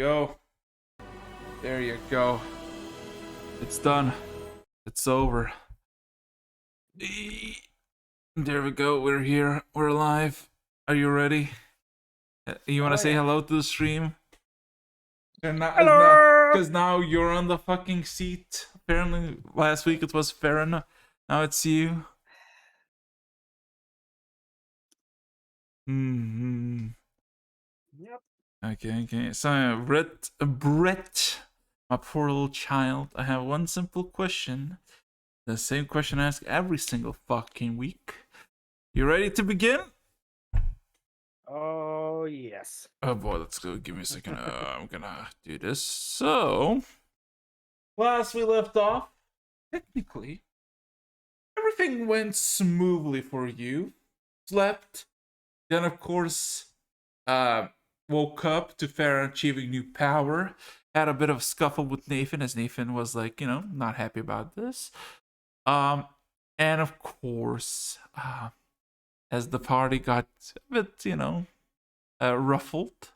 go. There you go. It's done. It's over. There we go. We're here. We're live. Are you ready? You want to say hello to the stream? Hello! Because now you're on the fucking seat. Apparently, last week it was Farron. Now it's you. Yep. Okay. So, Britt, my poor little child. I have one simple question. The same question I ask every single fucking week. You ready to begin? Oh, yes. Oh boy, let's go. Give me a second. I'm gonna do this. So, last we left off, technically, everything went smoothly for you. Slept. Then, of course, woke up to Farah achieving new power. Had a bit of a scuffle with Nathan, as Nathan was like, not happy about this. And of course, as the party got a bit, ruffled,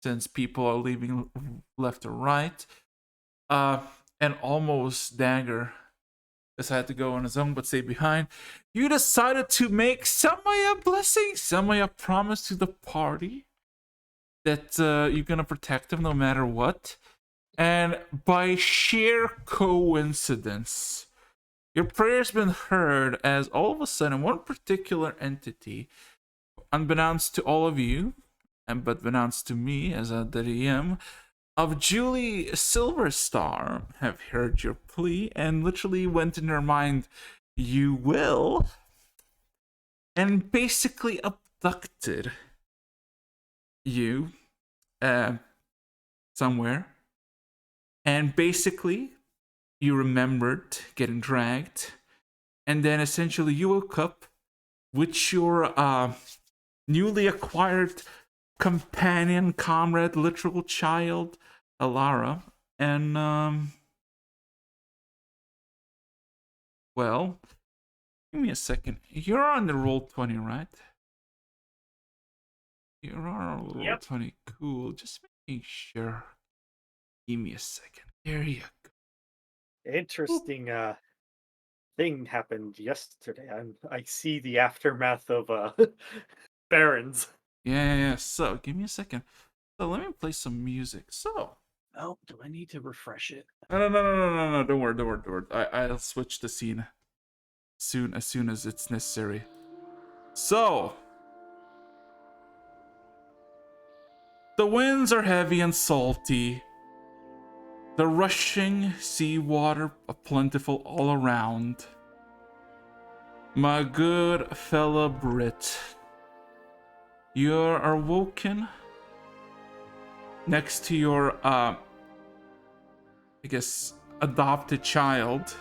since people are leaving left or right, and almost Dagger decided to go on his own but stay behind, you decided to make Samaya blessing, Samaya promise to the party that you're gonna protect him no matter what. And by sheer coincidence, your prayer's been heard, as all of a sudden one particular entity, unbeknownst to all of you, but announced to me as a DM, of Julie Silverstar, have heard your plea and literally went in their mind, you will, and basically abducted you somewhere. And basically, you remembered getting dragged, and then essentially you woke up with your newly acquired companion, comrade, literal child, Alara, and well, give me a second. You're on the Roll20, right? You're on Roll20. Cool. Just making sure. Give me a second. There you go. Interesting thing happened yesterday. I see the aftermath of Barons. Yeah. So, give me a second. So, let me play some music. So. Oh, do I need to refresh it? No. Don't worry. I'll switch the scene as soon as it's necessary. So. The winds are heavy and salty. The rushing seawater plentiful all around. My good fella Britt, you're awoken next to your, I guess, adopted child.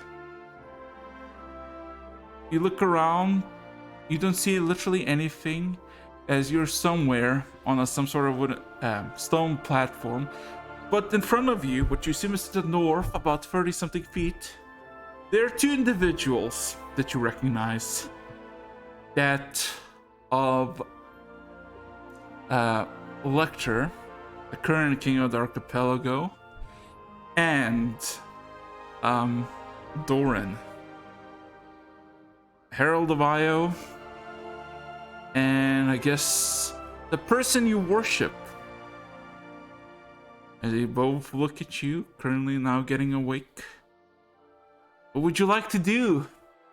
You look around, you don't see literally anything, as you're somewhere on some sort of wooden, stone platform. But in front of you, what you assume is to the north, about 30-something feet, there are two individuals that you recognize. That of Lecter, the current king of the archipelago, and Doran, Herald of Io, and I guess the person you worship. And they both look at you, currently now getting awake. What would you like to do,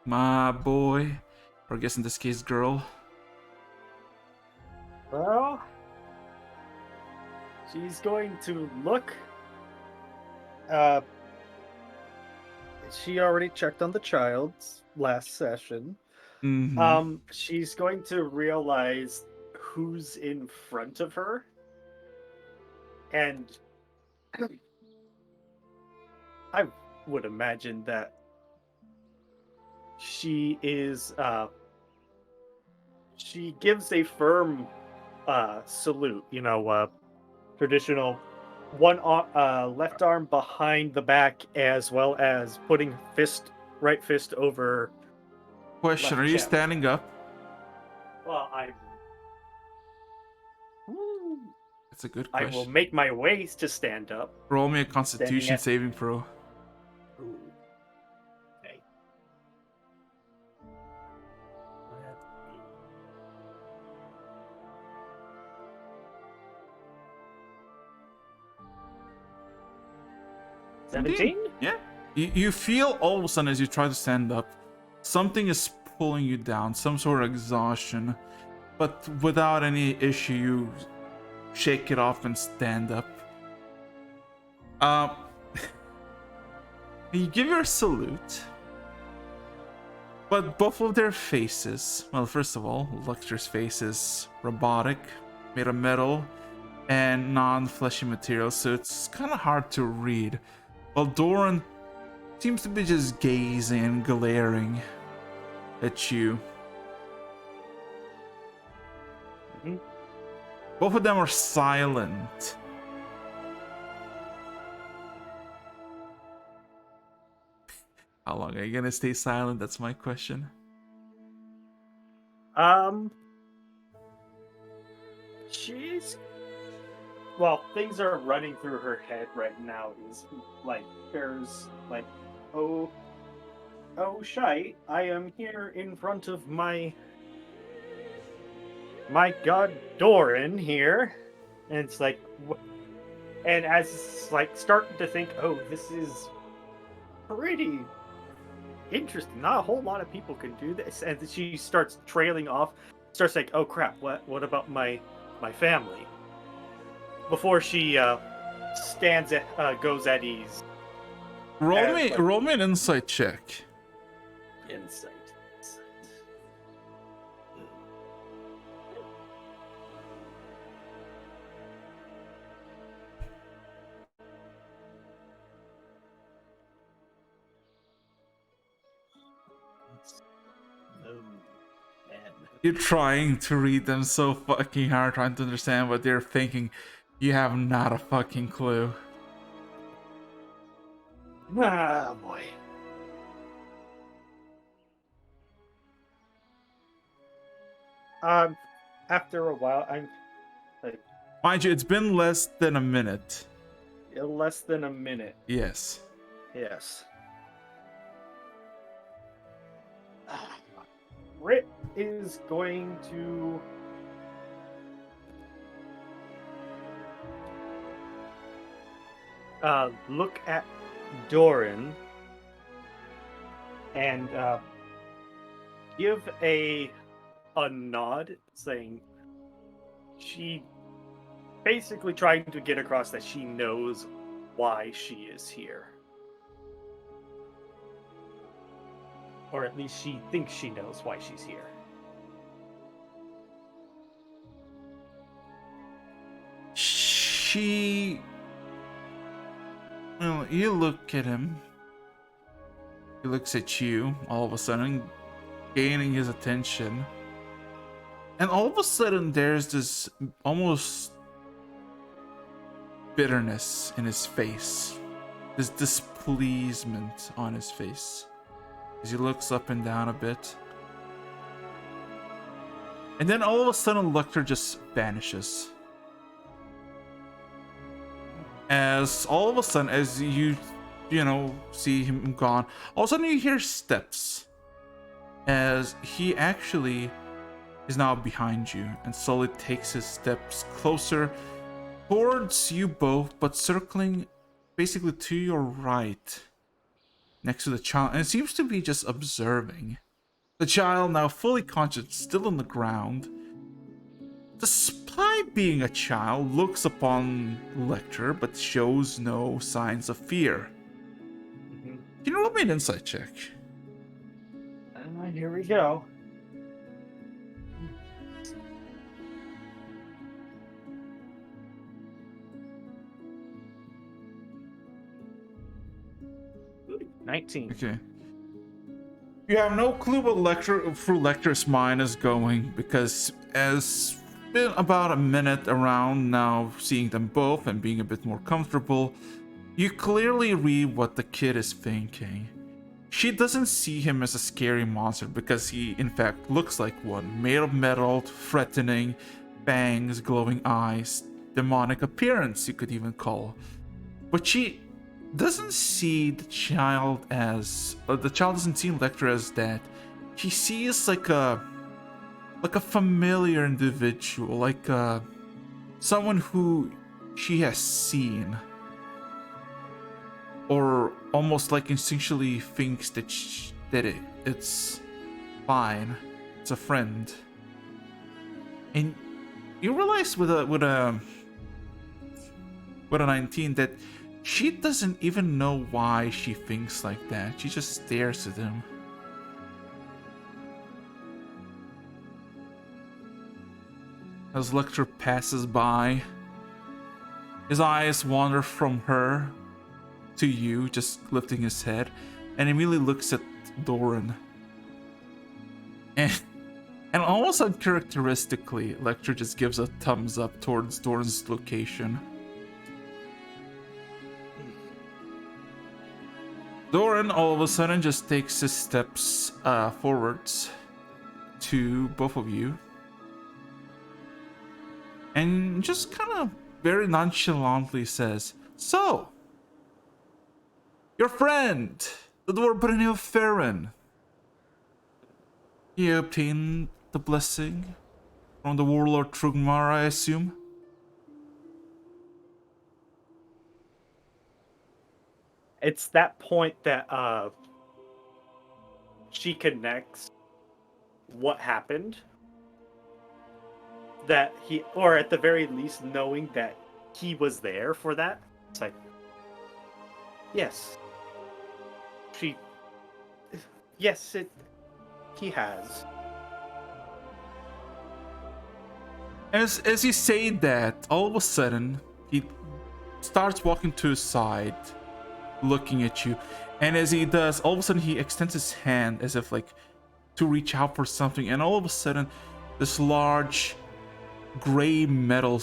my boy? Or I guess in this case, girl. Well, she's going to look. She already checked on the child's last session. Mm-hmm. She's going to realize who's in front of her. And I would imagine that she is she gives a firm salute, traditional one left arm behind the back, as well as putting right fist over Question, left are you chest. standing up? Well, That's a good I will question. make my ways to stand up. Roll me a Constitution at- saving throw. Ooh. Okay. 17? Yeah. You feel all of a sudden as you try to stand up, something is pulling you down, some sort of exhaustion. But without any issue, you shake it off and stand up. You give your salute. But both of their faces, well, first of all, Lecter's face is robotic, made of metal, and non-fleshy material, so it's kind of hard to read. While Doran seems to be just gazing and glaring at you. Mm-hmm. Both of them are silent. How long are you gonna stay silent? That's my question. She's well, things are running through her head right now. Is like there's like, oh shite! I am here in front of my god Doran here, and it's like, and as it's like starting to think, oh, this is pretty interesting. Not a whole lot of people can do this, and she starts trailing off. Starts like, oh crap! What about my family? Before she goes at ease. Roll me an insight check. Insight. You're trying to read them so fucking hard, trying to understand what they're thinking. You have not a fucking clue. Ah, boy. After a while, I'm like, Mind you, it's been less than a minute. less than a minute. Yes. Yes. Britt is going to look at Doran and give a nod, saying she basically trying to get across that she knows why she is here. Or at least she thinks she knows why she's here. She... Well, you look at him. He looks at you, all of a sudden, gaining his attention. And all of a sudden, there's this almost bitterness in his face. This displeasement on his face. As he looks up and down a bit. And then all of a sudden, Lecter just vanishes. As all of a sudden, as you see him gone, all of a sudden you hear steps. As he actually is now behind you and slowly takes his steps closer towards you both, but circling basically to your right, next to the child. And it seems to be just observing. The child, now fully conscious, still on the ground, despite being a child, looks upon Lecter but shows no signs of fear. Mm-hmm. Can you roll me an insight check? Here we go. Ooh, 19. Okay. You have no clue what Lecter's mind is going, because as been about a minute around now, seeing them both and being a bit more comfortable, you clearly read what the kid is thinking. She doesn't see him as a scary monster because he in fact looks like one, made of metal, threatening, fangs, glowing eyes, demonic appearance, you could even call. But she doesn't see the child as, or the child doesn't see Lecter as that. She sees like a familiar individual, like someone who she has seen, or almost like instinctually thinks that it's fine, it's a friend. And you realize with a 19 that she doesn't even know why she thinks like that. She just stares at him. As Lecter passes by, his eyes wander from her to you, just lifting his head, and immediately looks at Doran. And almost uncharacteristically, Lecter just gives a thumbs up towards Doran's location. Doran all of a sudden just takes his steps forwards to both of you, and just kind of very nonchalantly says, "So, your friend, the dwarf by the name of Farron, he obtained the blessing from the warlord Trugmar, I assume?" It's that point that she connects what happened, that he, or at the very least knowing that he was there for that. It's like, yes, he has. As you say that, all of a sudden he starts walking to his side, looking at you, and as he does, all of a sudden he extends his hand as if like to reach out for something, and all of a sudden this large gray metal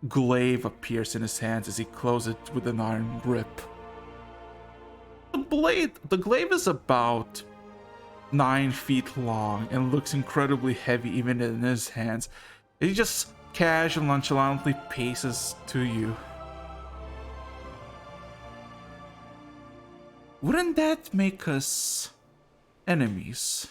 glaive appears in his hands as he closes it with an iron grip. The glaive is about 9 feet long and looks incredibly heavy even in his hands. He just casually, nonchalantly paces to you. Wouldn't that make us enemies?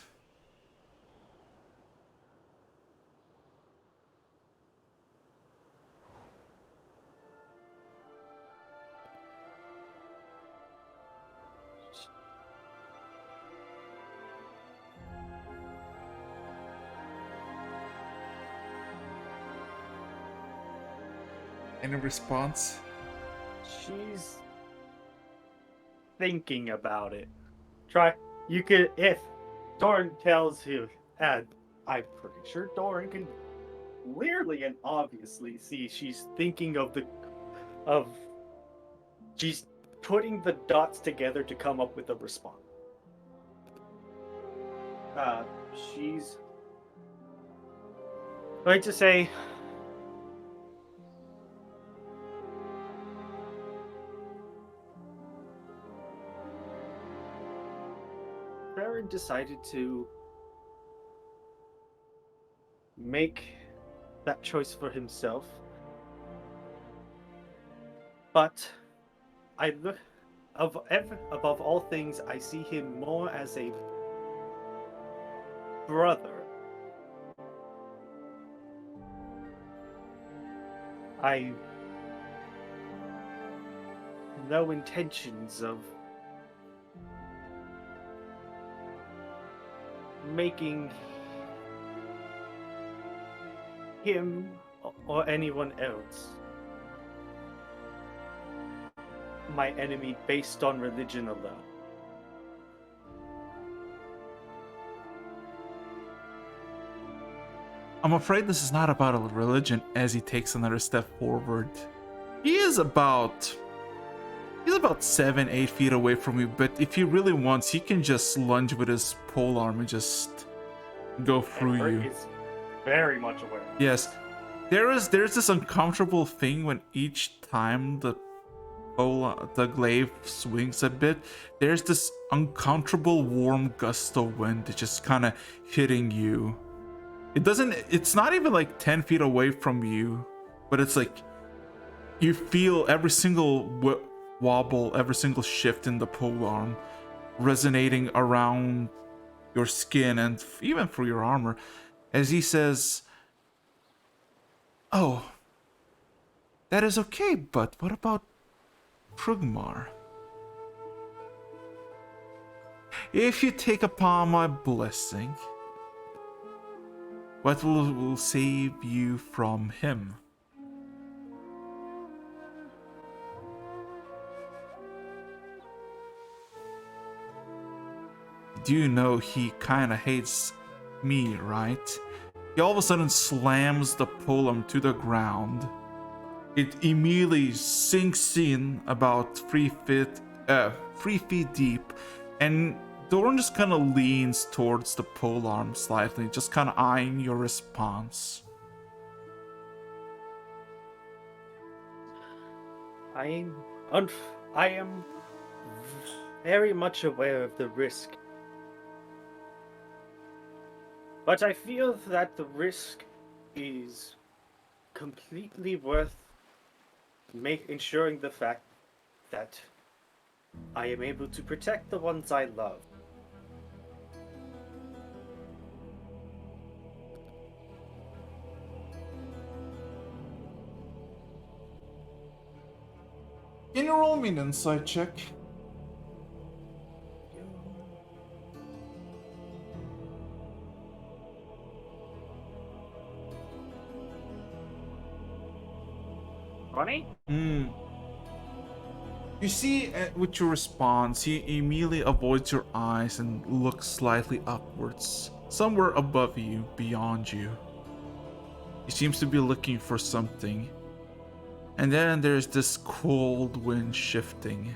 Any response? She's thinking about it. You could, if Doran tells you, and I'm pretty sure Doran can clearly and obviously see she's thinking she's putting the dots together to come up with a response. She's going to say, Farron decided to make that choice for himself, but above all things, I see him more as a brother. I no intentions of making him or anyone else my enemy based on religion alone. I'm afraid this is not about a religion. As he takes another step forward, he's about 7-8 feet away from you, but if he really wants, he can just lunge with his pole arm and just go through you. He's very much aware. Yes, there's this uncomfortable thing when each time the glaive swings a bit, there's this uncomfortable warm gust of wind that's just kind of hitting you. It's not even like 10 feet away from you, but it's like You feel every single wobble, every single shift in the pole arm resonating around your skin and even through your armor as he says, "Oh, that is okay, but what about Prugmar? If you take upon my blessing, what will save you from him?" Do you know he kinda hates me, right? He all of a sudden slams the polearm to the ground. It immediately sinks in about 3 feet deep, and Doran just kind of leans towards the polearm slightly, just kind of eyeing your response. I am very much aware of the risk, but I feel that the risk is completely worth ensuring the fact that I am able to protect the ones I love. Can you roll me an insight check? Funny? You see, with your response, he immediately avoids your eyes and looks slightly upwards, somewhere above you, beyond you. He seems to be looking for something. And then there's this cold wind shifting.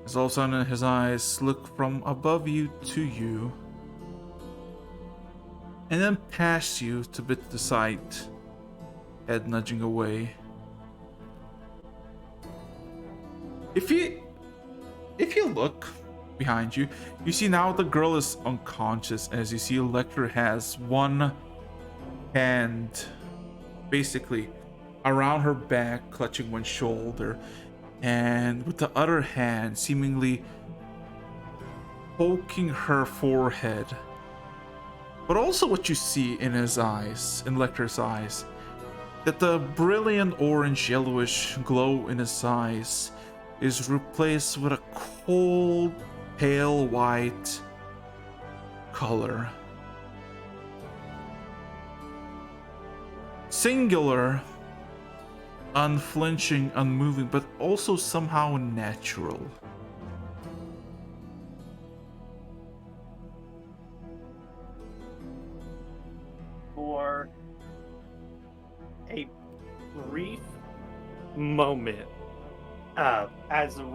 As all of a sudden his eyes look from above you to you. And then past you to bit to the side, head nudging away. If you look behind you, you see now the girl is unconscious, as you see Electra has one hand basically around her back, clutching one shoulder, and with the other hand seemingly poking her forehead. But also what you see in his eyes, in Lecter's eyes, that the brilliant orange yellowish glow in his eyes is replaced with a cold pale white color. Singular, unflinching, unmoving, but also somehow natural. For a brief moment, as a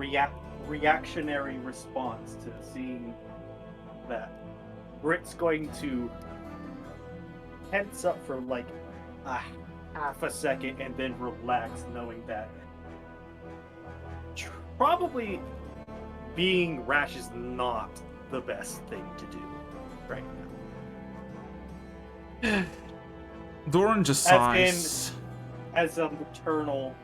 reactionary response to seeing that, Britt's going to tense up for like a half a second and then relax, knowing that probably being rash is not the best thing to do right now. Doran just sighs. As a maternal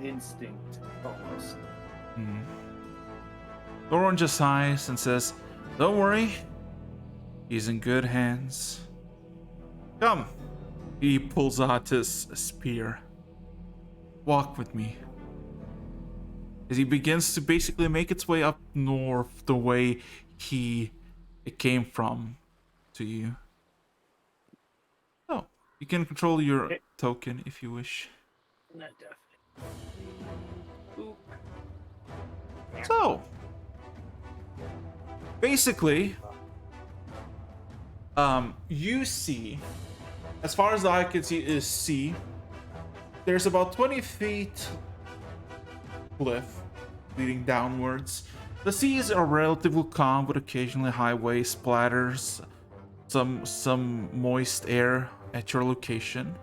instinct, almost. Doran just sighs and says, "Don't worry, he's in good hands. Come." He pulls out his spear. "Walk with me." As he begins to basically make its way up north the way it came from to you. Oh, you can control your token if you wish. Not definitely. So, basically, you see, as far as the eye can see is sea. There's about 20 feet cliff leading downwards. The seas are relatively calm with occasionally high wave splatters, some moist air at your location.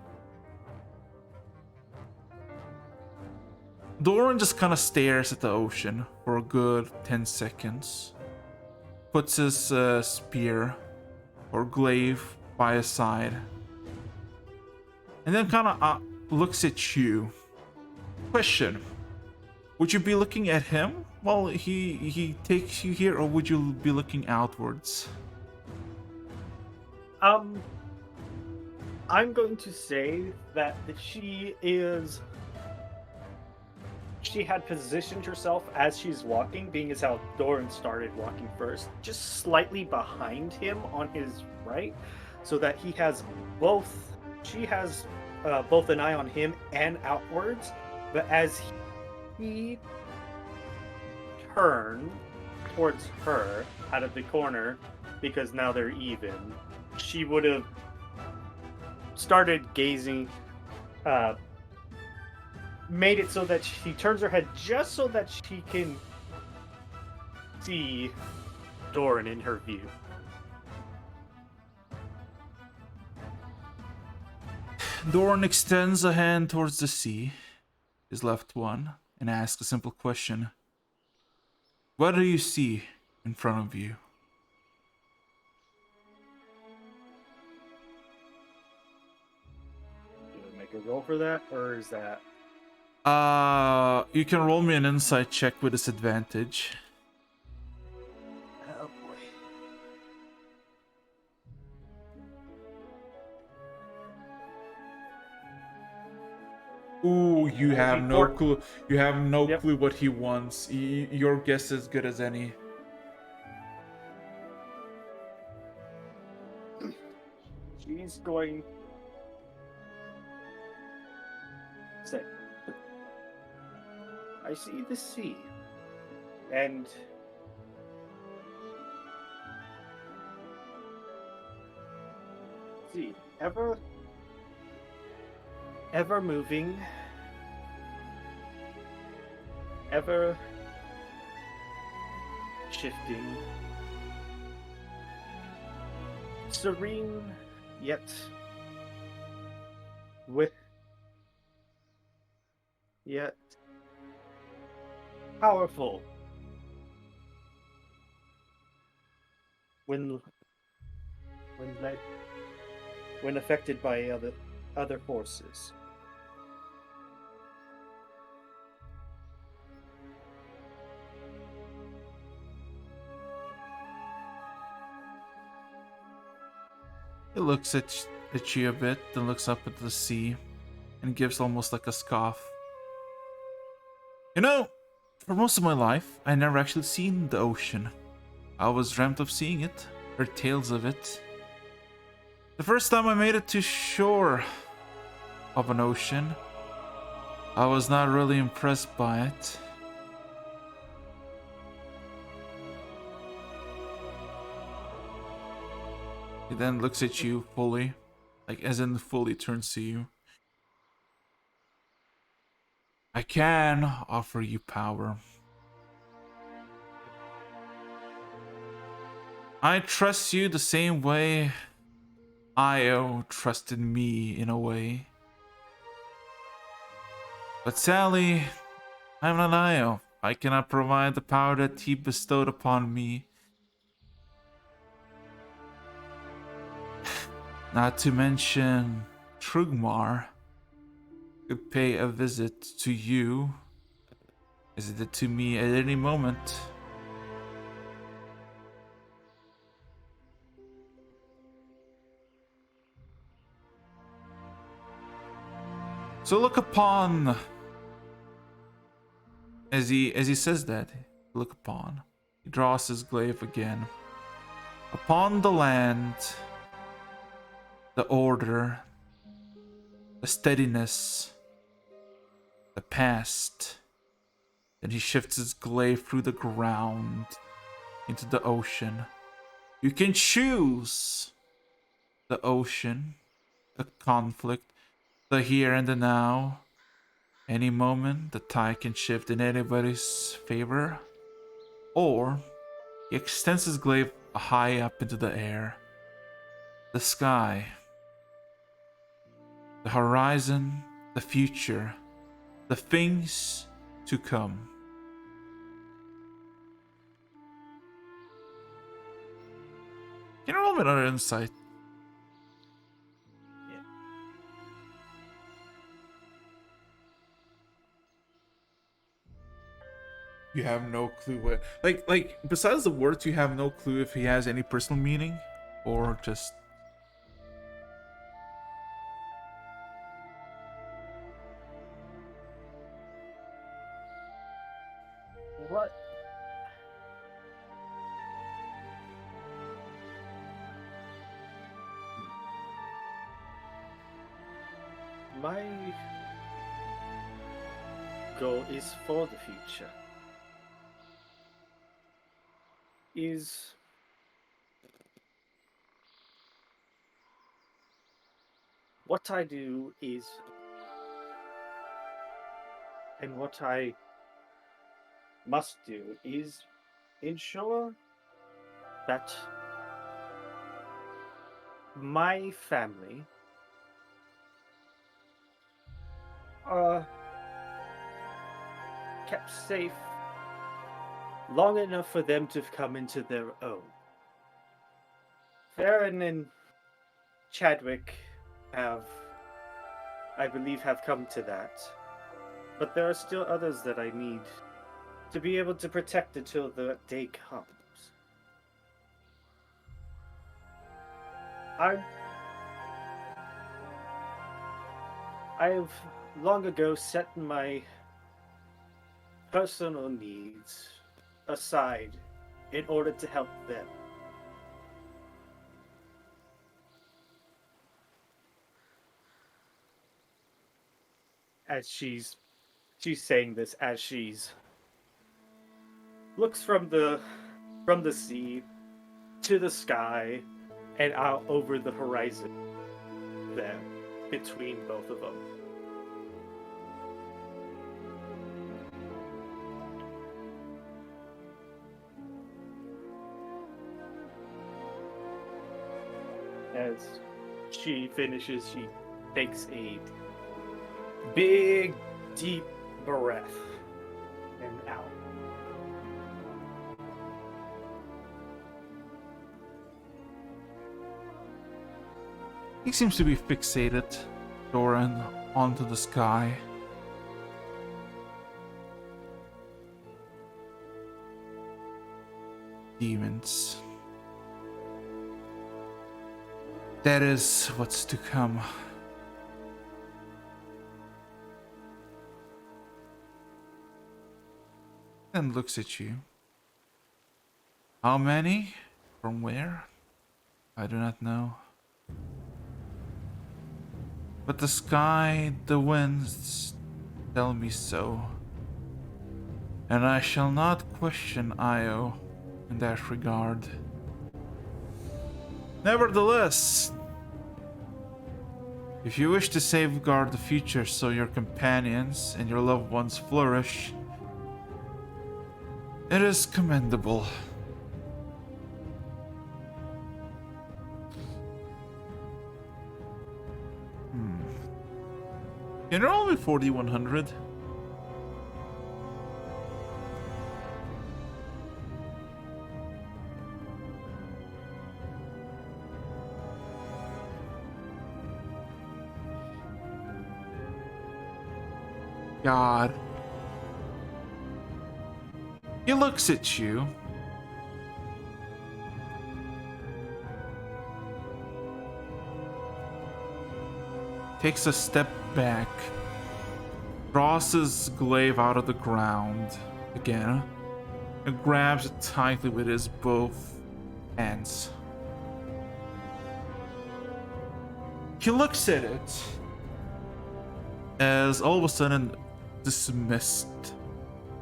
Doran just kind of stares at the ocean for a good 10 seconds. Puts his spear or glaive by his side. And then kind of looks at you Question. Would you be looking at him while he takes you here, or would you be looking outwards? I'm going to say that she had positioned herself as she's walking, being as how Doran started walking first, just slightly behind him on his right, so that he has both. She has both an eye on him and outwards, but as he turned towards her out of the corner, because now they're even, she would have started gazing, made it so that she turns her head just so that she can see Doran in her view. Doran extends a hand towards the sea, his left one, and asks a simple question. What do you see in front of you? Do I make a roll for that, or is that... You can roll me an insight check with disadvantage. Oh boy. Ooh, you have no clue. You have no Yep. clue what he wants. Your guess is as good as any. She's going to say, I see the sea, and see, ever moving, ever shifting, serene, yet yet powerful. When led, when affected by other forces. He looks at you a bit, then looks up at the sea, and gives almost like a scoff. You know, for most of my life, I never actually seen the ocean. I always dreamt of seeing it, heard tales of it. The first time I made it to shore of an ocean, I was not really impressed by it. He then looks at you fully, like as in fully turns to you. I can offer you power. I trust you the same way Io trusted me in a way. But sadly, I'm not Io. I cannot provide the power that he bestowed upon me. Not to mention, Trugmar could pay a visit to you, as it did to me at any moment. So look upon, as he says that, look upon. He draws his glaive again. Upon the land, the order, the steadiness, the past. Then he shifts his glaive through the ground into the ocean. You can choose the ocean, the conflict, the here and the now. Any moment, the tide can shift in anybody's favor. Or he extends his glaive high up into the air. The sky, the horizon, the future, the things to come. Can you roll me another insight? Yeah. You have no clue what, like besides the words, you have no clue if he has any personal meaning, or just. What? My goal is for the future. Is what I do is, and what I must do is ensure that my family are kept safe long enough for them to come into their own. Farron and Chadwick have, I believe, have come to that. But there are still others that I need to be able to protect until the day comes. I I've long ago set my personal needs aside in order to help them. As she's saying this as she's looks from the sea to the sky and out over the horizon there between both of them. As she finishes, she takes a big, deep breath and out. He seems to be fixated, Doran, onto the sky. Demons. That is what's to come. And looks at you. How many? From where? I do not know. But the sky, the winds tell me so. And I shall not question Io in that regard. Nevertheless, if you wish to safeguard the future so your companions and your loved ones flourish, it is commendable. Can you roll me 4100? God. He looks at you. Takes a step back. Draws his glaive out of the ground again. And grabs it tightly with his both hands. He looks at it. As all of a sudden this mist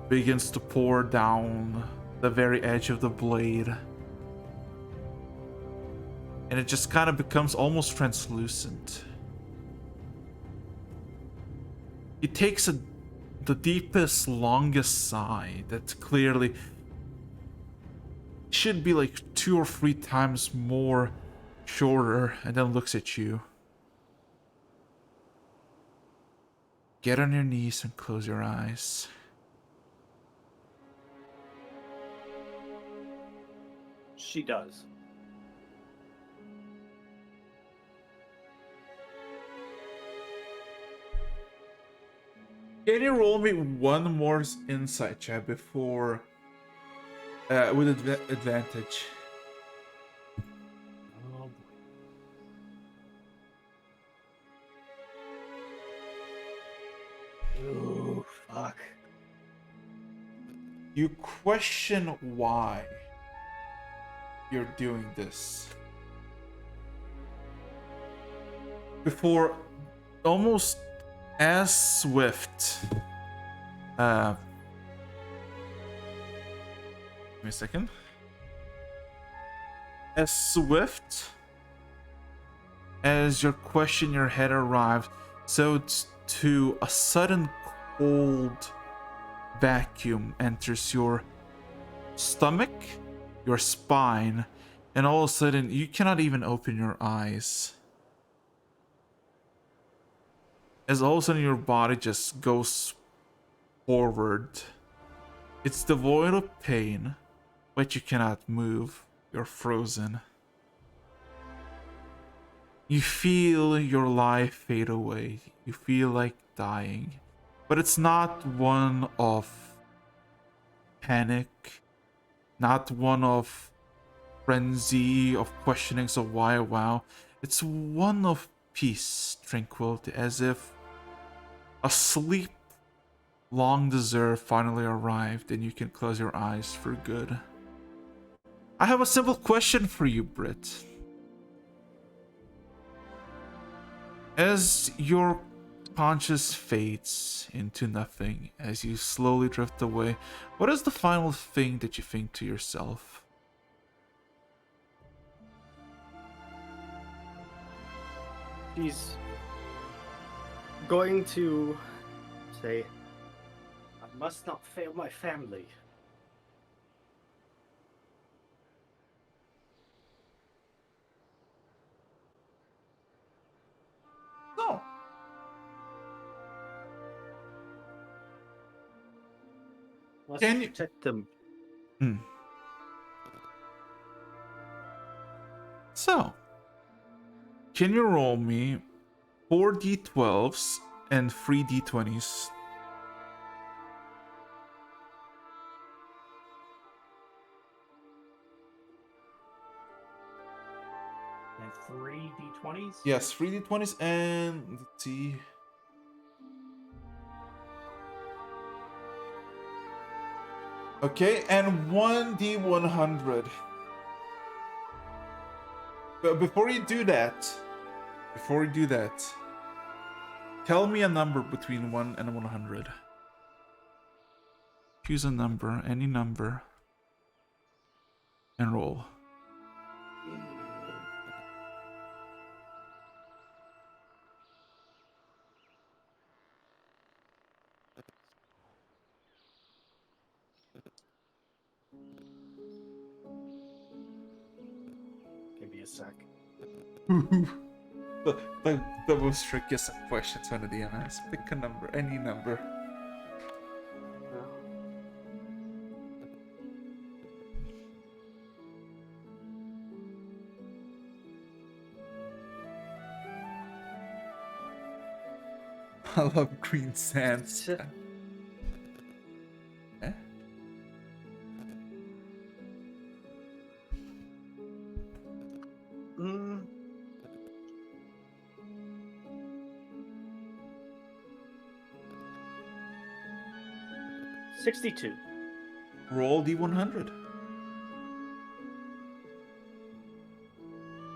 begins to pour down the very edge of the blade. And it just kind of becomes almost translucent. He takes the deepest, longest sigh that clearly should be like 2 or 3 times more shorter, and then looks at you. Get on your knees and close your eyes. She does. Can you roll me one more insight check before with advantage? Oh boy. Ooh, fuck. You question why you're doing this. Before almost as swift. Give me a second. As swift as your question in your head arrived, so to a sudden cold vacuum enters your stomach, your spine, and all of a sudden you cannot even open your eyes. As all of a sudden your body just goes forward. It's devoid of pain, but you cannot move. You're frozen. You feel your life fade away. You feel like dying. But it's not one of panic, not one of frenzy, of questioning, so why, wow. It's one of peace, tranquility, as if a sleep long deserved finally arrived and you can close your eyes for good. I have a simple question for you, Britt. As your conscious fades into nothing, as you slowly drift away, what is the final thing that you think to yourself? She's going to say, I must not fail my family. No. Must Can you- protect them. So, can you roll me 4 d12s and 3 d20s? And 3d20s? Yes, 3 d20s and let's see. Okay, and 1 d100. But before you do that, tell me a number between 1 and 100. Choose a number, any number, and roll. Give me a sec. the most trickiest of questions when the DMS. Pick a number, any number. I love green sands. Eh? 62. Roll d100.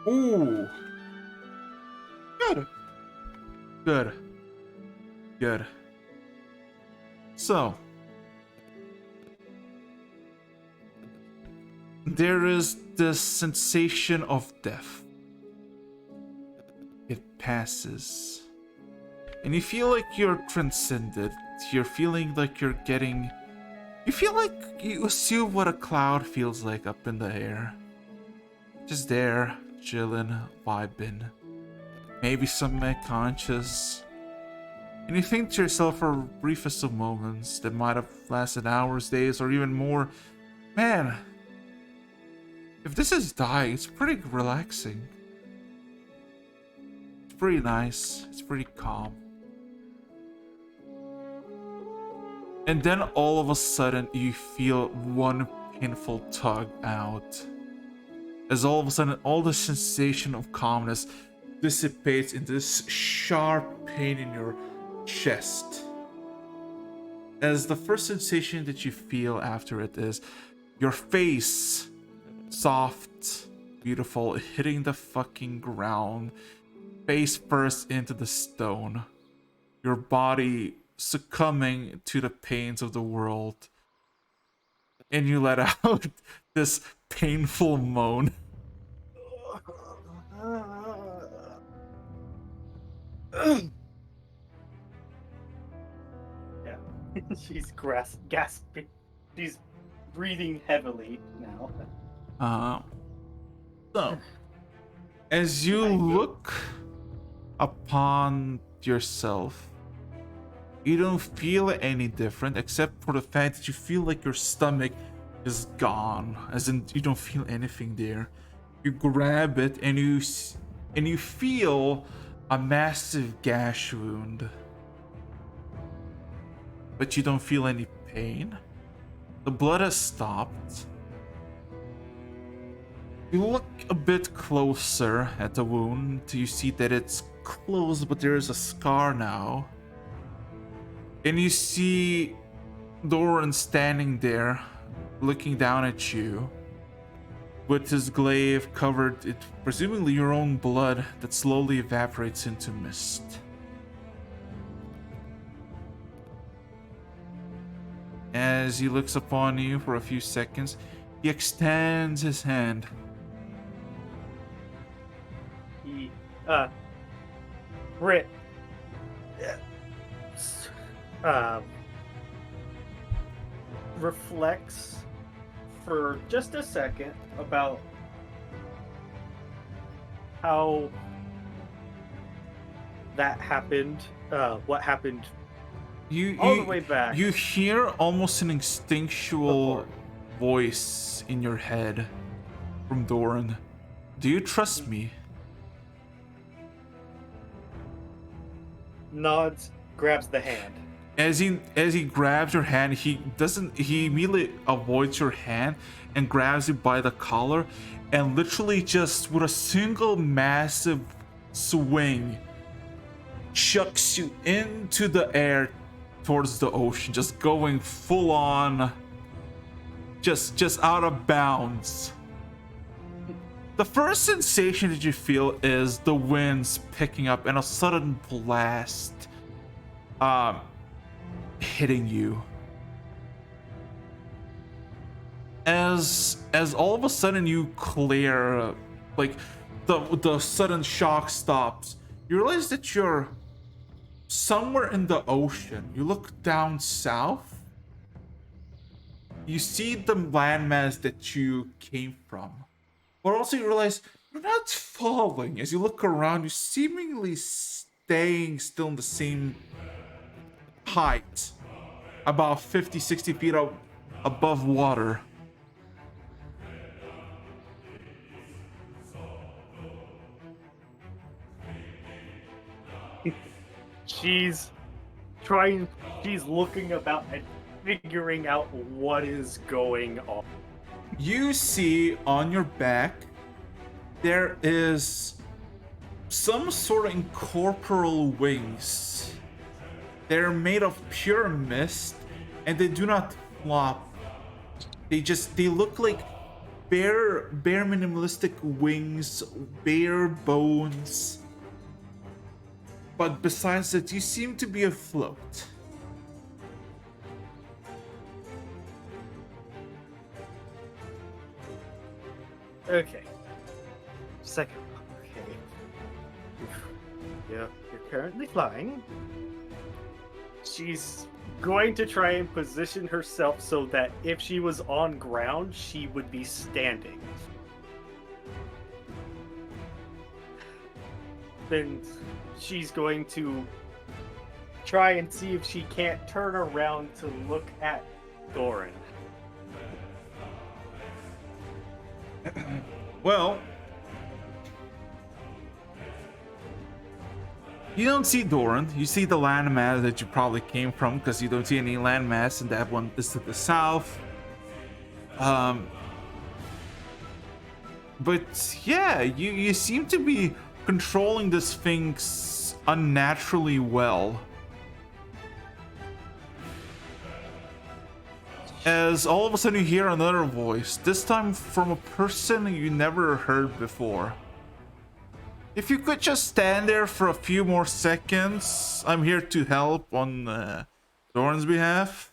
Ooh. Good. Good. Good. So, there is this sensation of death. It passes. And you feel like you're transcended. You're feeling like you're getting... You feel like you assume what a cloud feels like up in the air. Just there, chilling, vibing. Maybe semi-conscious. And you think to yourself for briefest of moments that might have lasted hours, days, or even more, man, if this is dying, it's pretty relaxing. It's pretty nice. It's pretty calm. And then all of a sudden you feel one painful tug out. As all of a sudden all the sensation of calmness dissipates into this sharp pain in your chest. As the first sensation that you feel after it is your face, soft, beautiful, hitting the fucking ground, face first into the stone. Your body succumbing to the pains of the world. And you let out this painful moan. Yeah, she's gasping. She's breathing heavily now. So, as you look upon yourself, you don't feel any different except for the fact that you feel like your stomach is gone, as in you don't feel anything there. You grab it and you feel a massive gash wound, but you don't feel any pain. The blood has stopped. You look a bit closer at the wound. You see that it's closed, but there is a scar now. And you see Doran standing there, looking down at you, with his glaive covered in presumably your own blood that slowly evaporates into mist. As he looks upon you for a few seconds, he extends his hand. He, Britt, reflects for just a second about how that happened, what happened all the way back. You hear almost an instinctual Before. voice in your head from Doran. Do you trust me? Nods, grabs the hand. As he grabs your hand, he immediately avoids your hand and grabs you by the collar and literally just with a single massive swing chucks you into the air towards the ocean, just going full on, just out of bounds. The first sensation that you feel is the winds picking up and a sudden blast hitting you. As all of a sudden you clear, like the sudden shock stops, you realize that you're somewhere in the ocean. You look down south. You see the landmass that you came from. But also you realize you're not falling. As you look around, you're seemingly staying still in the same height. About 50, 60 feet above water. She's looking about and figuring out what is going on. You see on your back there is some sort of incorporeal wings. They're made of pure mist and they do not flop. They look like bare minimalistic wings, bare bones. But besides that, you seem to be afloat. Okay. Second. Okay. Yeah, you're currently flying. She's going to try and position herself so that if she was on ground, she would be standing. Then she's going to try and see if she can't turn around to look at Doran. Well, You don't see Doran. You see the landmass that you probably came from, because you don't see any landmass, and that one is to the south. But yeah, you seem to be controlling this thing unnaturally well. As all of a sudden you hear another voice, this time from a person you never heard before. If you could just stand there for a few more seconds, I'm here to help on Doran's behalf.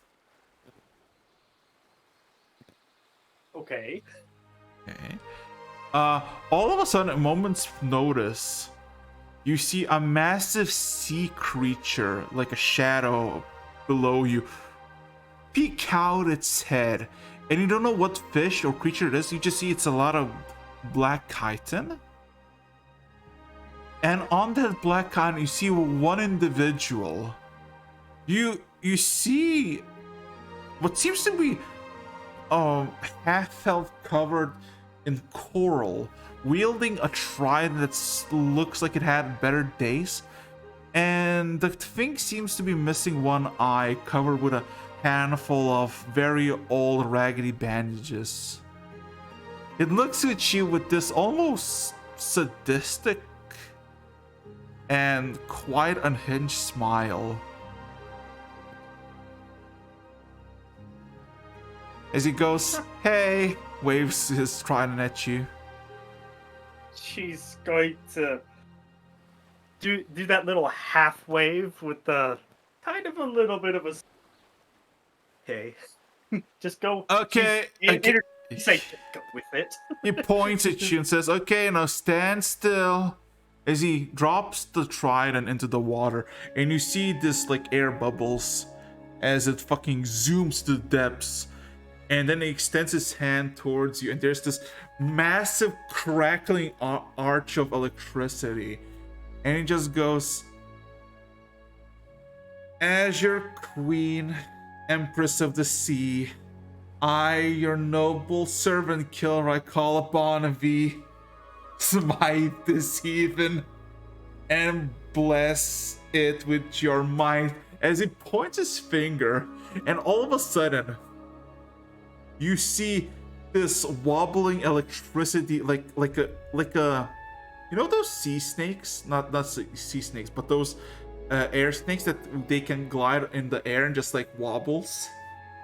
Okay. Okay. All of a sudden, a moment's notice, you see a massive sea creature, like a shadow below you, peek out its head. And you don't know what fish or creature it is, you just see it's a lot of black chitin. And on that black chitin, you see one individual. You see what seems to be half-elf covered in coral, wielding a trident that looks like it had better days, and the thing seems to be missing one eye, covered with a handful of very old raggedy bandages. It looks at you with this almost sadistic and quite unhinged smile. As he goes, "Hey," waves his trident at you. She's going to do that little half wave with the kind of a little bit of a. Okay, just go. Okay. Say go with it. He points at you and says, "Okay, now stand still." As he drops the trident into the water, and you see this like air bubbles as it fucking zooms to the depths. And then he extends his hand towards you, and there's this massive crackling arch of electricity. And he just goes, "As your queen, empress of the sea, I, your noble servant killer, I call upon thee. Smite this heathen and bless it with your might." As he points his finger, and all of a sudden, you see this wobbling electricity, like a, you know those sea snakes? Not sea snakes, but those air snakes that they can glide in the air and just like wobbles.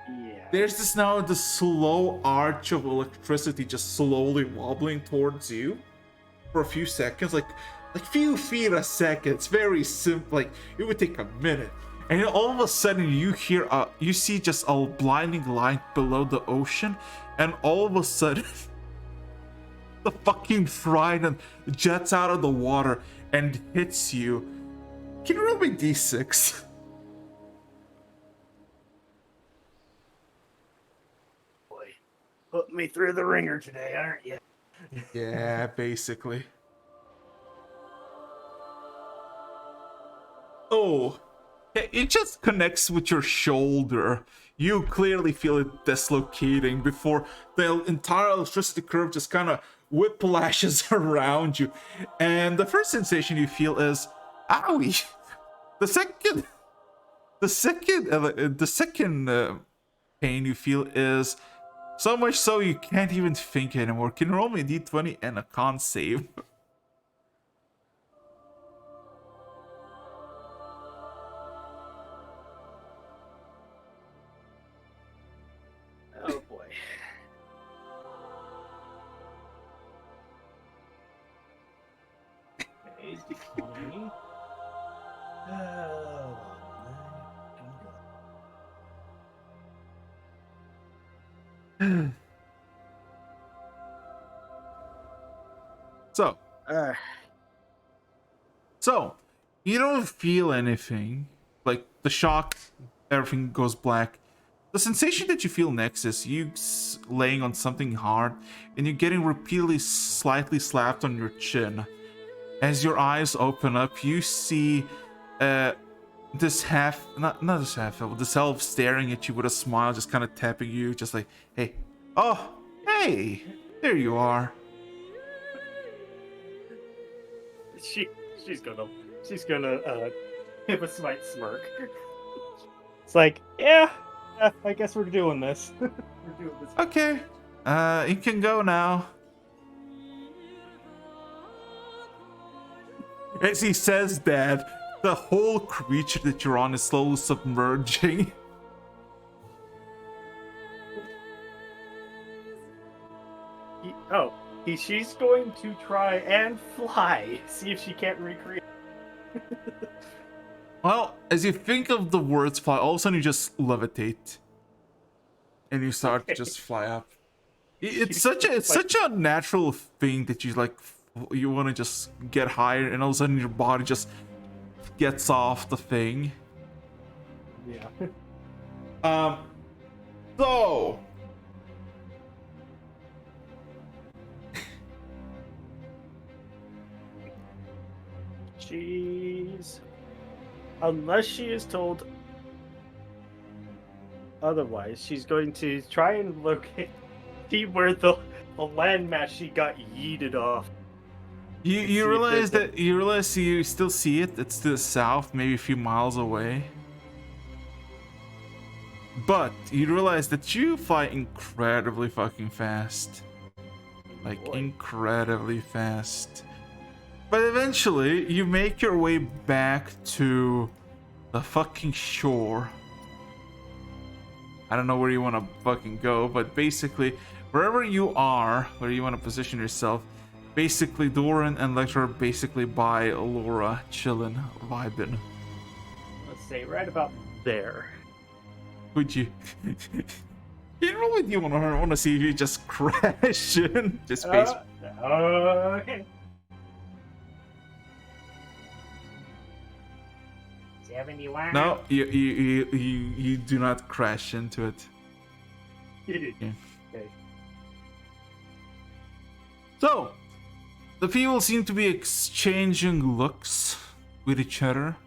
Yeah. There's this now the slow arch of electricity just slowly wobbling towards you for a few seconds, like few feet a second. It's very simple. Like it would take a minute. And then all of a sudden you see just a blinding light below the ocean, and all of a sudden the fucking trident jets out of the water and hits you. Can you roll me d6? Boy, put me through the ringer today, aren't you? Yeah, basically. Oh. It just connects with your shoulder. You clearly feel it dislocating before the entire electricity curve just kind of whiplashes around you. And the first sensation you feel is, owie. The second pain you feel is so much so you can't even think anymore. Can you roll me a d20 and a con save? Oh boy. Okay, D20. So, you don't feel anything. Like, the shock, everything goes black. The sensation that you feel next is you laying on something hard, and you're getting repeatedly slightly slapped on your chin. As your eyes open up, you see this elf staring at you with a smile, just kind of tapping you, just like, "Hey, oh, hey, there you are." She's gonna she's gonna give a slight smirk. It's like, yeah, I guess we're doing this. We're doing this. Okay. You can go now. As he says that, the whole creature that you're on is slowly submerging. She's going to try and fly. See if she can't recreate. Well, as you think of the words fly, all of a sudden you just levitate. And you start to just fly up. It's such a natural thing that you like, you want to just get higher, and all of a sudden your body just gets off the thing. Yeah. So unless she is told otherwise, she's going to try and see where the landmass she got yeeted off. you realize you still see it. It's to the south, maybe a few miles away. But you realize that you fly incredibly fucking fast. Like, incredibly fast. But eventually, you make your way back to the fucking shore. I don't know where you want to fucking go, but basically, wherever you are, where you want to position yourself, basically Doran and Lecter are basically by Laura, chillin', vibing. Let's say right about there. Would you? You really do want to see if you just crash in just space. Okay. 71. No, you do not crash into it. Okay. So, the people seem to be exchanging looks with each other.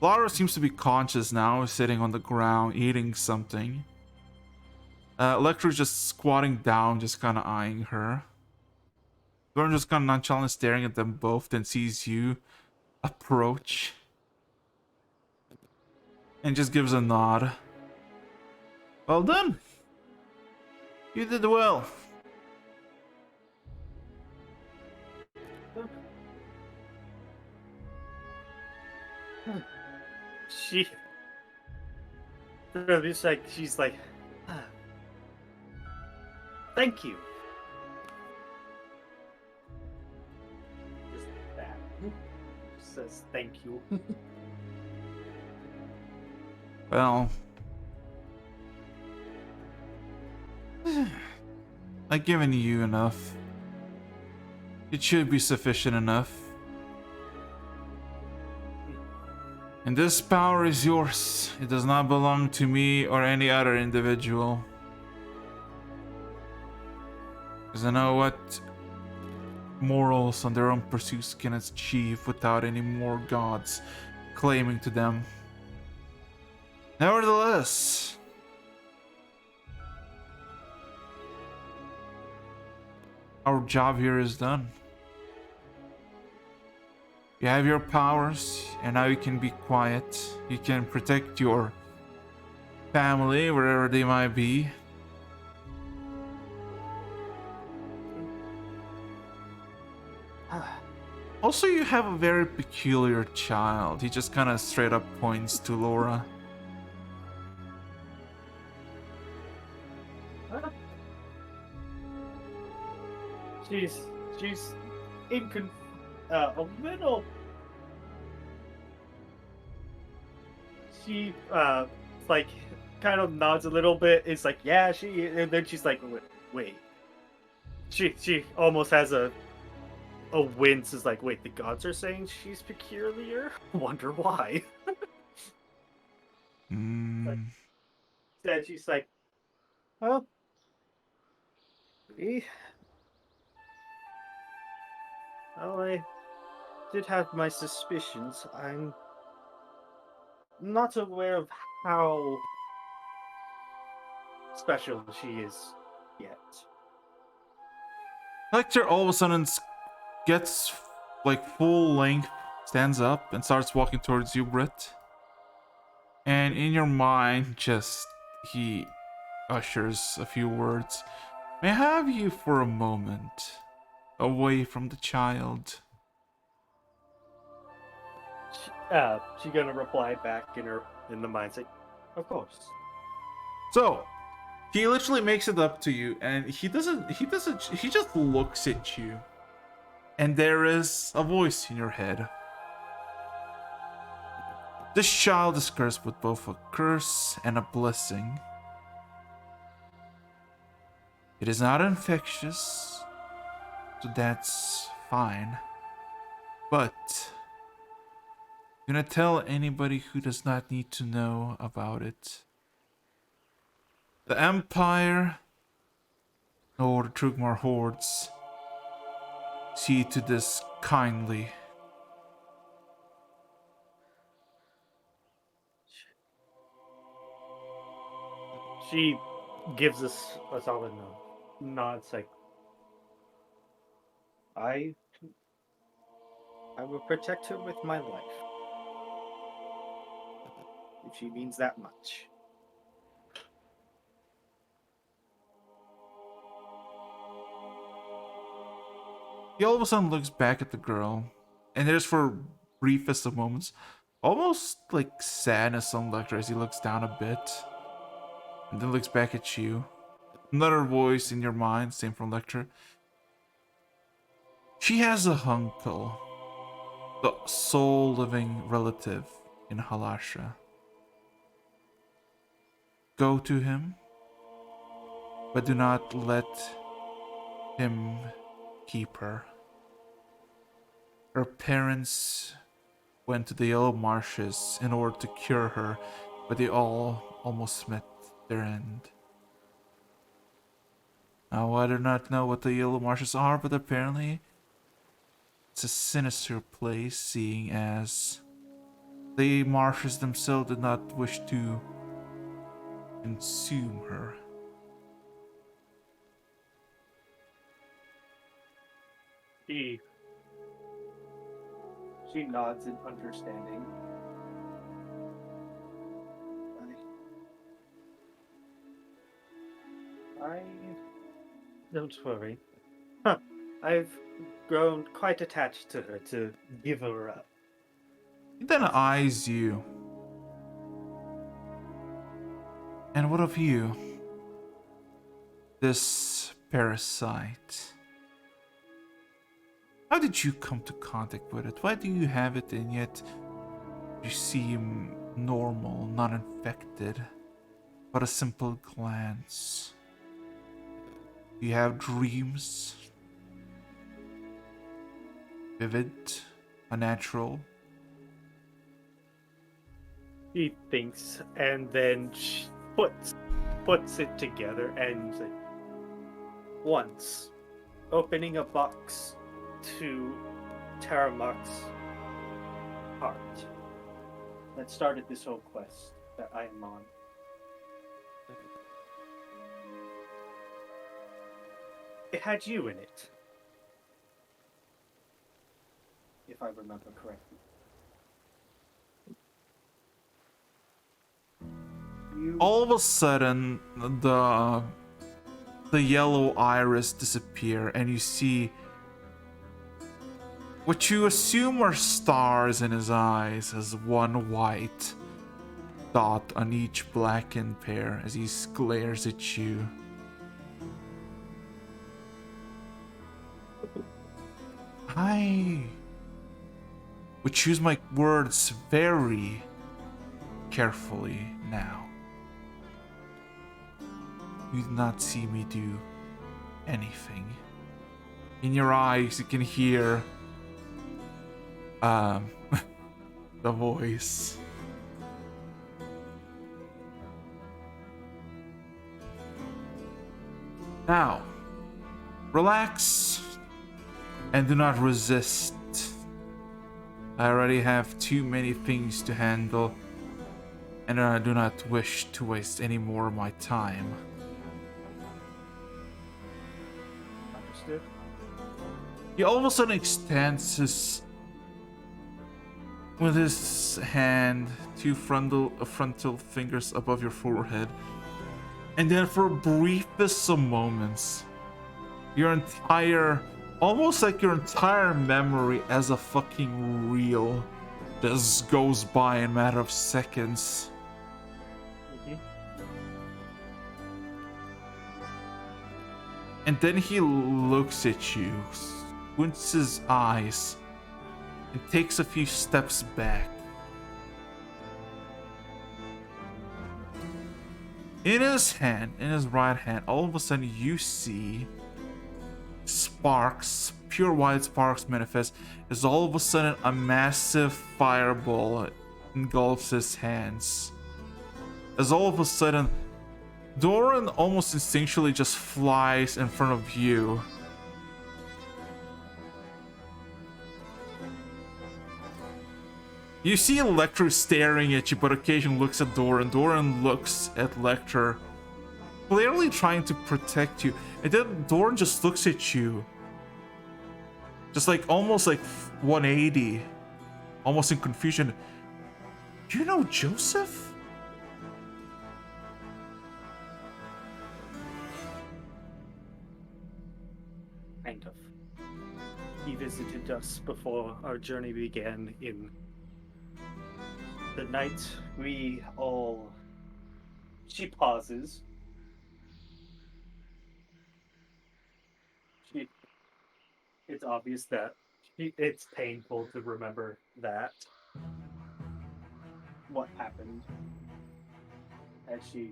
Laura seems to be conscious now, sitting on the ground, eating something. Electra's just squatting down, just kind of eyeing her. Lauren just kind of nonchalantly staring at them both, then sees you approach. And just gives a nod. Well done. You did well. She's like, thank you. Just that. Just says thank you. Well, I've given you enough. It should be sufficient enough. And this power is yours. It does not belong to me or any other individual. Because I know what mortals on their own pursuits can achieve without any more gods claiming to them. Nevertheless, our job here is done. You have your powers, and now you can be quiet. You can protect your family, wherever they might be. Also, you have a very peculiar child. He just kind of straight up points to Laura. She's a little. She like kind of nods a little bit. It's like, yeah, and then she's like, wait. She almost has a wince. Is like, wait, the gods are saying she's peculiar. Wonder why. Like, then she's like, well, I did have my suspicions. I'm not aware of how special she is yet. Hector all of a sudden gets like full length stands up and starts walking towards you, Britt. And in your mind, he ushers a few words. May I have you for a moment, away from the child? She gonna reply back in the mindset. Of course. So, he literally makes it up to you, and he just looks at you. And there is a voice in your head. This child is cursed with both a curse and a blessing. It is not infectious, so that's fine. But do not tell anybody who does not need to know about it. The Empire, nor the Trugmar hordes, see to this kindly. She gives us a solid nod. It's like, I will protect her with my life. If she means that much. He all of a sudden looks back at the girl, and there's for briefest of moments, almost like sadness on Lecter as he looks down a bit, and then looks back at you. Another voice in your mind, same from Lecter. She has a uncle, the sole living relative in Halasha. Go to him, but do not let him keep her. Her parents went to the Yellow Marshes in order to cure her, but they all almost met their end. Now, I do not know what the Yellow Marshes are, but apparently it's a sinister place, seeing as the marshes themselves did not wish to consume her. She nods in understanding. I don't worry. Huh. I've grown quite attached to her to give her up. He then eyes you. And what of you? This parasite. How did you come to contact with it? Why do you have it and yet you seem normal, not infected, but a simple glance? Do you have dreams? Vivid, unnatural? She thinks and then she puts it together and once opening a box to Tarumak's heart that started this whole quest that I am on. It had you in it, if I remember correctly. All of a sudden, the yellow iris disappear, and you see what you assume are stars in his eyes as one white dot on each blackened pair as he glares at you. I would choose my words very carefully now. You did not see me do anything. In your eyes, you can hear the voice. Now, relax and do not resist. I already have too many things to handle, and I do not wish to waste any more of my time. Understood. He all of a sudden extends with his hand, two frontal fingers above your forehead. And then for briefest of moments, your entire, almost like your entire memory as a fucking reel just goes by in a matter of seconds. And then he looks at you, squints his eyes, and takes a few steps back. In his hand, in his right hand, all of a sudden you see sparks, pure white sparks manifest as all of a sudden a massive fireball engulfs his hands. As all of a sudden, Doran almost instinctually just flies in front of you. You see Lecter staring at you, but occasionally looks at Doran. Doran looks at Lecter, clearly trying to protect you. And then Doran just looks at you. Just like, almost like 180. Almost in confusion. Do you know Joseph? Kind of. He visited us before our journey began in the night we all... She pauses. It's obvious that it's painful to remember that. What happened. As she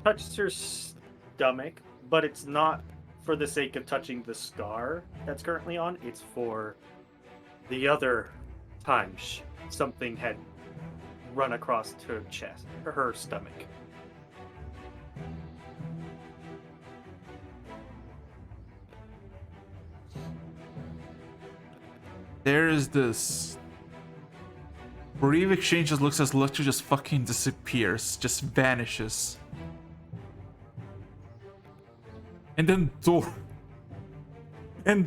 touched her stomach, but it's not for the sake of touching the scar that's currently on. It's for the other time something had run across her chest, or her stomach. There is this brief exchange that looks as Lecter just fucking disappears, just vanishes. And then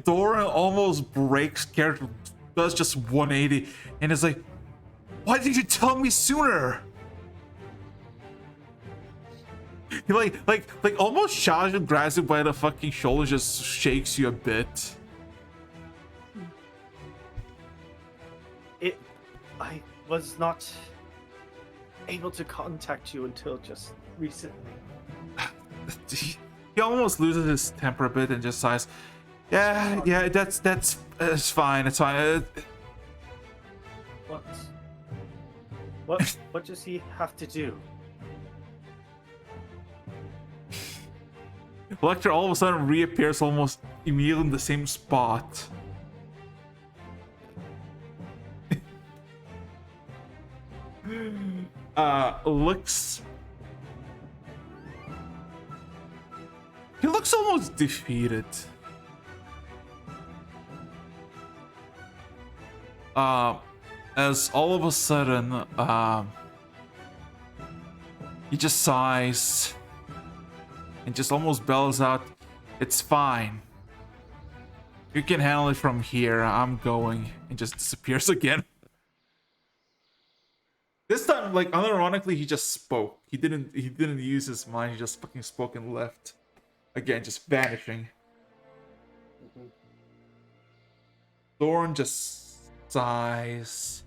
Doran almost breaks character, does just 180, and is like, why did you tell me sooner? He like almost shoves and grabs you by the fucking shoulder, just shakes you a bit. I was not able to contact you until just recently. He almost loses his temper a bit and just sighs. Yeah, that's it's fine. It's fine. What does he have to do? Lecter all of a sudden reappears almost immediately in the same spot. Looks. He looks almost defeated. As all of a sudden, he just sighs and just almost bells out, "It's fine. You can handle it from here. I'm going," and just disappears again. This time, like, unironically, he just spoke. He didn't use his mind. He just fucking spoke and left. Again, just vanishing. Doran just sighs.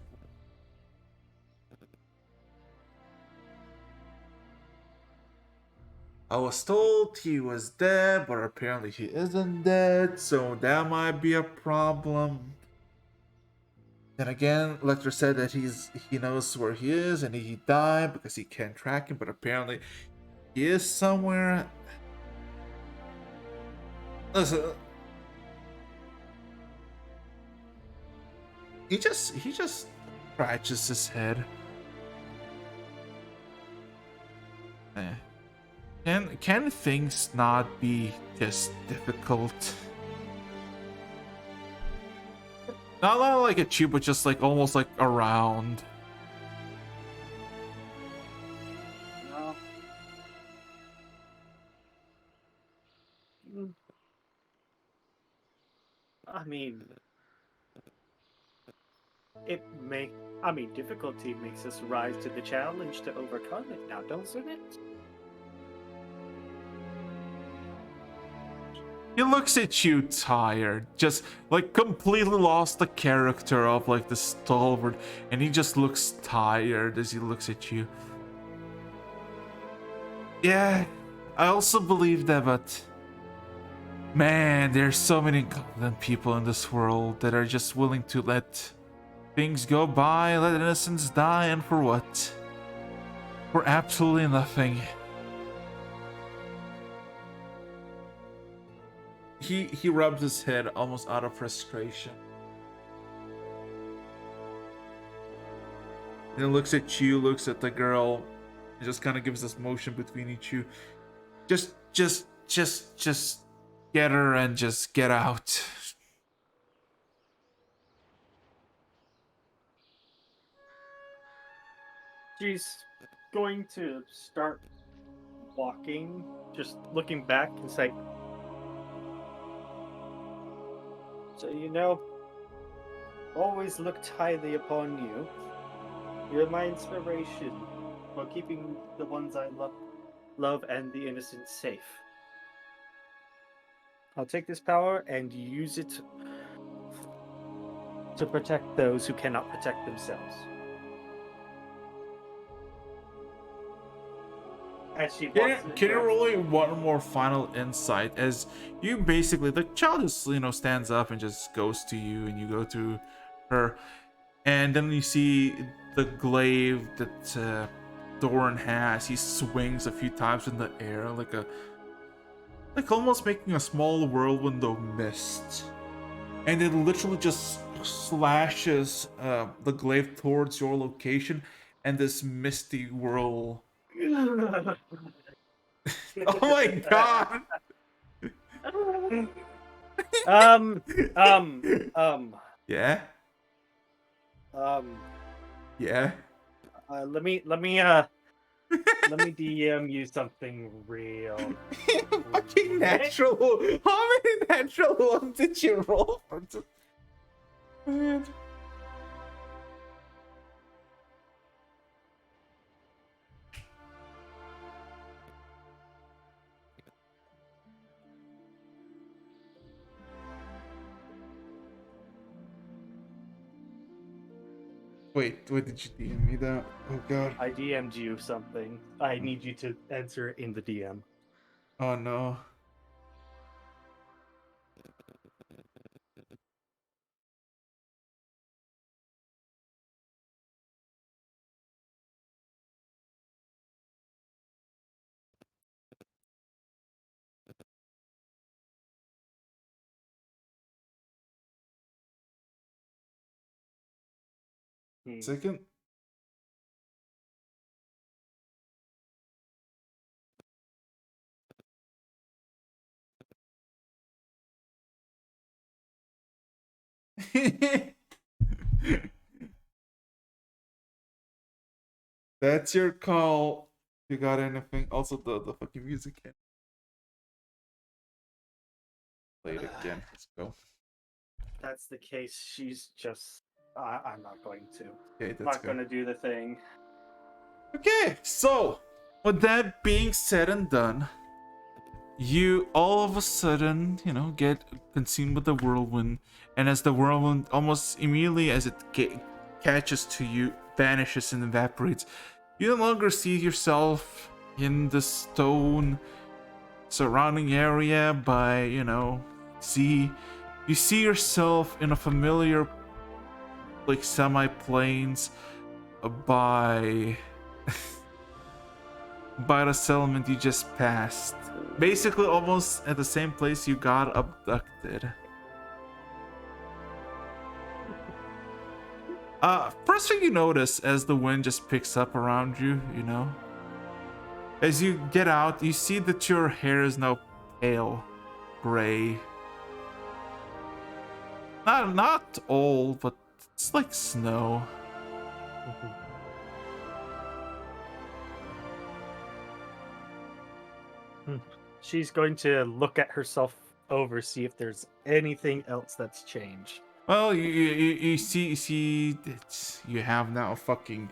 I was told he was dead, but apparently he isn't dead, so that might be a problem. Then again, Lecter said that he knows where he is and he died because he can't track him, but apparently he is somewhere. Listen, he just scratches his head. Can things not be this difficult? Not like at you, but just like almost like around. No. I mean, it difficulty makes us rise to the challenge to overcome it now, doesn't it? He looks at you tired, just like completely lost the character of like the stalwart, and he just looks tired as he looks at you. Yeah, I also believe that, but man, there's so many incompetent people in this world that are just willing to let things go by, let innocents die, and for what? For absolutely nothing. He rubs his head almost out of frustration. And then looks at you, looks at the girl, and just kind of gives this motion between each you. Just get her and just get out. She's going to start walking, just looking back and say, "So always looked highly upon you. You're my inspiration for keeping the ones I love and the innocent safe. I'll take this power and use it to protect those who cannot protect themselves." As she walks Can you roll me one more final insight as you basically, the child just stands up and just goes to you, and you go to her, and then you see the glaive that Doran has. He swings a few times in the air like almost making a small whirlwind of mist, and it literally just slashes the glaive towards your location, and this misty whirl. Oh my god! um, um, um, Yeah? um, Yeah? let me DM you something real. Fucking natural! How many natural ones did you roll for? Man. Wait, did you DM me that? Oh god. I DM'd you something. I need you to answer it in the DM. Oh no. Second? That's your call. You got anything? Also, the fucking music can play it again. Let's go. That's the case. She's just. I'm not going to. Okay, that's Not good. going to do the thing. Okay, so with that being said and done, you all of a sudden, get consumed with the whirlwind, and as the whirlwind almost immediately as it catches to you, vanishes and evaporates, you no longer see yourself in the stone surrounding area by, sea. You see yourself in a familiar, like, semi-plains by the settlement you just passed. Basically, almost at the same place you got abducted. First thing you notice as the wind just picks up around you, as you get out, you see that your hair is now pale gray. Not old, but it's like snow. She's going to look at herself over, see if there's anything else that's changed. Well, you see that you have now a fucking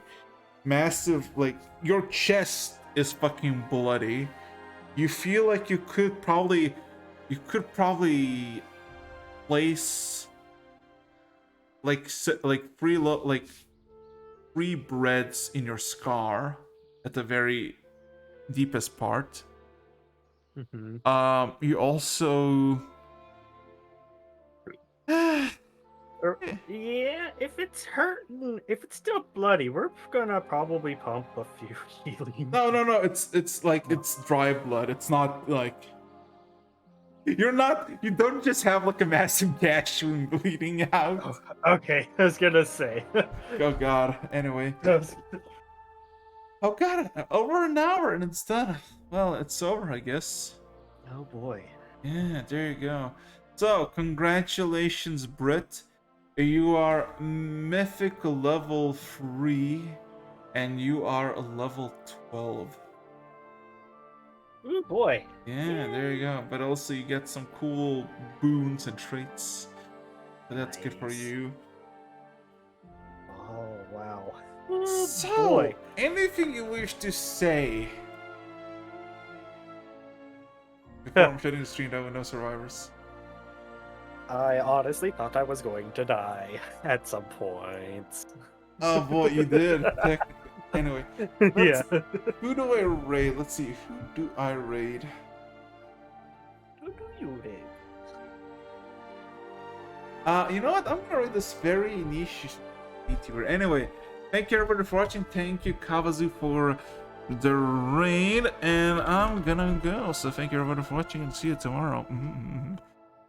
massive, like, your chest is fucking bloody. You feel like you could probably place like three breads in your scar at the very deepest part. Mhm. You also Yeah, if it's hurting, if it's still bloody, we're gonna probably pump a few healing. no, it's like it's dry blood. It's not like you don't just have like a massive gash wound bleeding out. Okay, I was gonna say. Oh god. Anyway. Oh god, over an hour and it's done. Well, it's over, I guess. Oh boy. Yeah, there you go. So, congratulations, Britt. You are mythic level 3 and you are a level 12. Oh boy. Yeah, there you go. But also you get some cool boons and traits. So that's good for Nice. you. Oh wow. Oh So, boy. anything you wish to say before I'm shutting the stream down with no survivors? I honestly thought I was going to die at some point. Oh boy, you did. Anyway, Yeah. who do I raid? Let's see. Who do I raid? Who do you raid? You know what? I'm gonna raid this very niche YouTuber. Anyway, thank you everybody for watching. Thank you Kawazu for the raid, and I'm gonna go. So thank you everybody for watching, and see you tomorrow.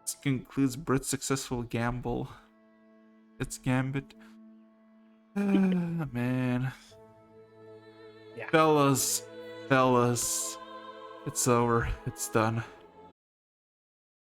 This concludes Britt's successful gamble. It's Gambit. Man. Yeah. Fellas, it's over. It's done.